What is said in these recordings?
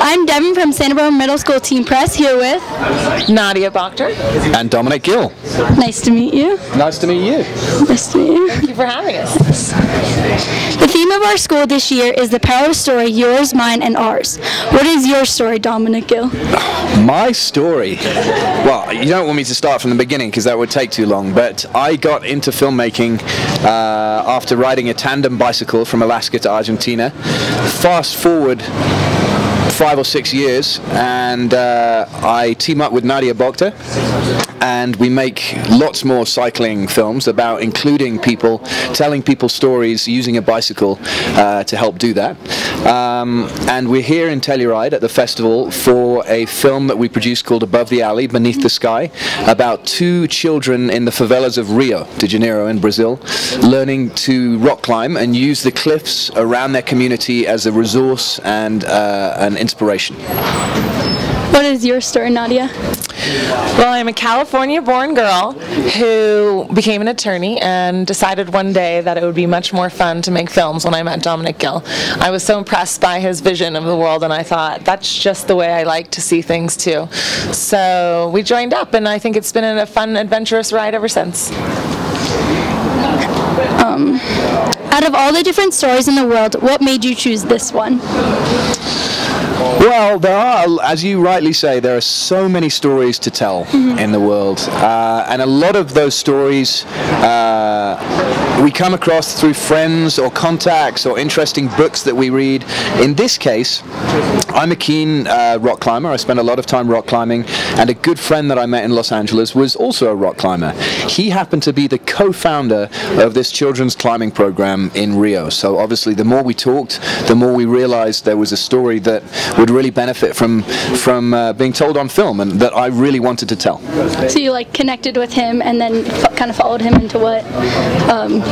I'm Devin from Santa Barbara Middle School Teen Press, here with NADIA BOCTOR and Dominic Gill. Nice to meet you. Nice to meet you. Nice to meet you. Thank you for having us. The theme of our school this year is the power of story, yours, mine, and ours. What is your story, Dominic Gill? My story? Well, you don't want me to start from the beginning because that would take too long, but I got into filmmaking after riding a tandem bicycle from Alaska to Argentina. Fast forward 5 or 6 years, and I team up with NADIA BOCTOR, and we make lots more cycling films about including people, telling people stories using a bicycle to help do that. And we're here in Telluride at the festival for a film that we produced called Above the Alley, Beneath the Sky, about 2 children in the favelas of Rio de Janeiro in Brazil, learning to rock climb and use the cliffs around their community as a resource and an inspiration. What is your story, Nadia? Well, I'm a California-born girl who became an attorney and decided one day that it would be much more fun to make films when I met Dominic Gill. I was so impressed by his vision of the world, and I thought, that's just the way I like to see things too. So we joined up, and I think it's been a fun, adventurous ride ever since. Out of all the different stories in the world, what made you choose this one? Well, there are, as you rightly say, there are so many stories to tell in the world, and a lot of those stories we come across through friends or contacts or interesting books that we read. In this case, I'm a keen rock climber. I spend a lot of time rock climbing, and a good friend that I met in Los Angeles was also a rock climber. He happened to be the co-founder of this children's climbing program in Rio. So obviously the more we talked, the more we realized there was a story that would really benefit from being told on film, and that I really wanted to tell. So you connected with him and then kind of followed him into what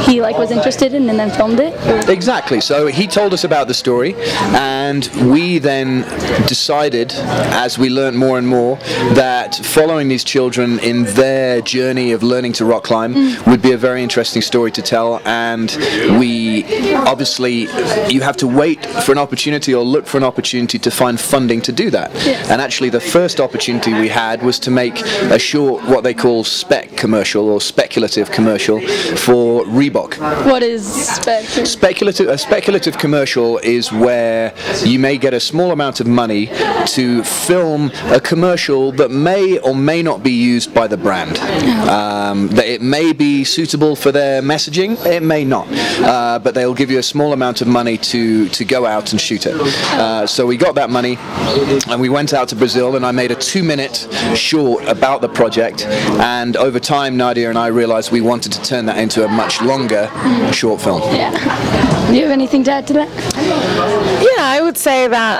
he was interested in, and then filmed it? Exactly. So he told us about the story, and we then decided, as we learned more and more, that following these children in their journey of learning to rock climb would be a very interesting story to tell. And we obviously, you have to wait for an opportunity or look for an opportunity to find funding to do that. Yes. And actually the first opportunity we had was to make a short, what they call spec commercial or speculative commercial for Reebok. What is speculative? A speculative commercial is where you may get a small amount of money to film a commercial that may or may not be used by the brand. That it may be suitable for their messaging, it may not. But they'll give you a small amount of money to go out and shoot it. So we got that money, and we went out to Brazil, and I made a 2-minute short about the project, and over time Nadia and I realized we wanted to turn that into a much longer short film. Yeah. Do you have anything to add to that? Yeah, I would say that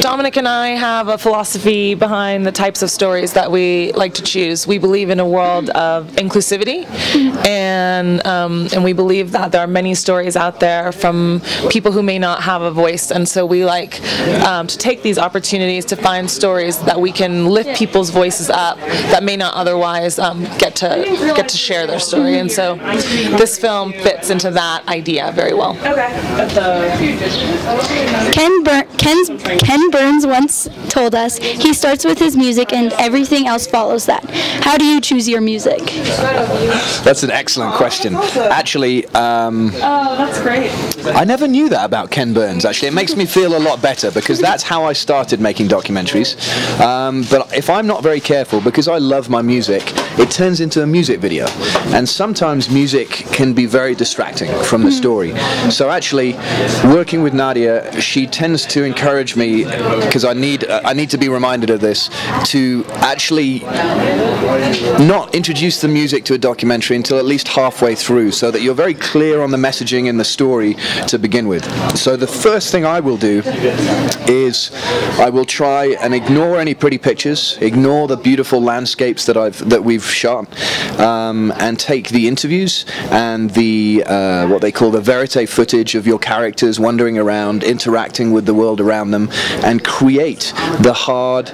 Dominic and I have a philosophy behind the types of stories that we like to choose. We believe in a world of inclusivity, and we believe that there are many stories out there from people who may not have a voice, and so we like to take these opportunities to find stories that we can lift people's voices up that may not otherwise get to share their story. And so this film fits into that idea very well. Ken Burns once told us he starts with his music and everything else follows that. How do you choose your music? That's an excellent question. Actually, oh, that's great. I never knew that about Ken Burns. Actually, it makes me feel a lot better, because that's how I started making documentaries. But if I'm not very careful, because I love my music, it turns into a music video. And sometimes music can be very distracting from the story. So actually, working with Nadia, she tends to encourage me, because I need to be reminded of this, to actually not introduce the music to a documentary until at least halfway through, so that you're very clear on the messaging and the story to begin with. So the first thing I will do is I will try and ignore any pretty pictures, ignore the beautiful landscapes that we've shot, and take the interviews and the what they call the verite footage of your characters wandering around, interacting interacting with the world around them, and create the hard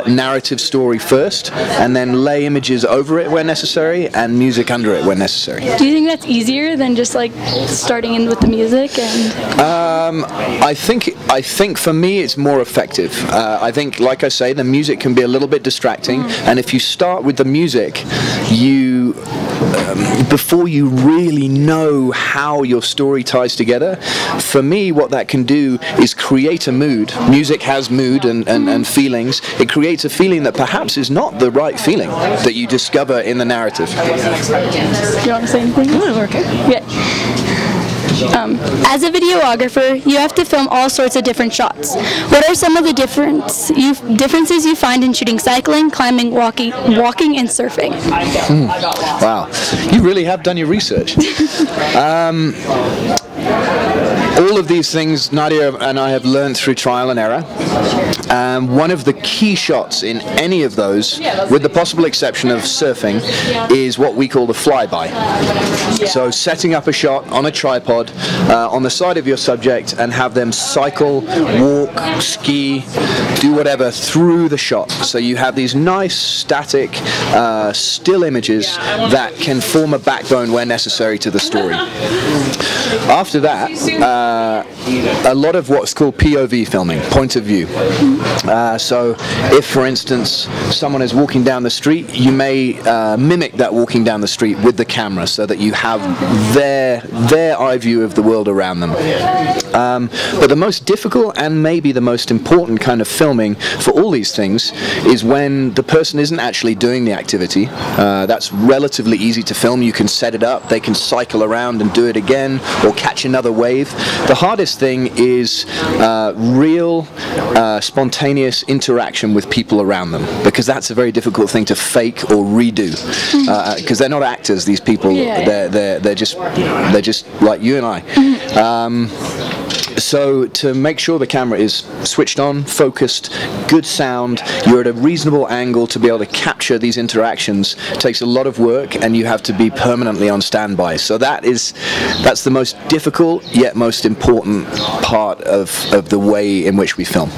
narrative story first, and then lay images over it where necessary and music under it where necessary. Do you think that's easier than just like starting in with the music? And I think for me it's more effective. I think, like I say, the music can be a little bit distracting, and if you start with the music, you before you really know how your story ties together, for me what that can do is create a mood. Music has mood and feelings. It creates a feeling that perhaps is not the right feeling that you discover in the narrative. Do you want to say anything? No, okay. Yeah. As a videographer, you have to film all sorts of different shots. What are some of the differences you find in shooting cycling, climbing, walking, and surfing? Wow, you really have done your research. All of these things Nadia and I have learned through trial and error. One of the key shots in any of those, with the possible exception of surfing, is what we call the flyby. So setting up a shot on a tripod on the side of your subject and have them cycle, walk, ski, do whatever through the shot. So you have these nice static still images that can form a backbone where necessary to the story. After that, a lot of what's called POV filming, point of view. So if, for instance, someone is walking down the street, you may mimic that walking down the street with the camera so that you have their eye view of the world around them. But the most difficult and maybe the most important kind of filming for all these things is when the person isn't actually doing the activity. That's relatively easy to film. You can set it up, they can cycle around and do it again, or catch another wave. The hardest thing is real spontaneous interaction with people around them, because that's a very difficult thing to fake or redo, because they're not actors, these people. They're just like you and I. So to make sure the camera is switched on, focused, good sound, you're at a reasonable angle to be able to capture these interactions, takes a lot of work, and you have to be permanently on standby. So that's the most difficult yet most important part of the way in which we film.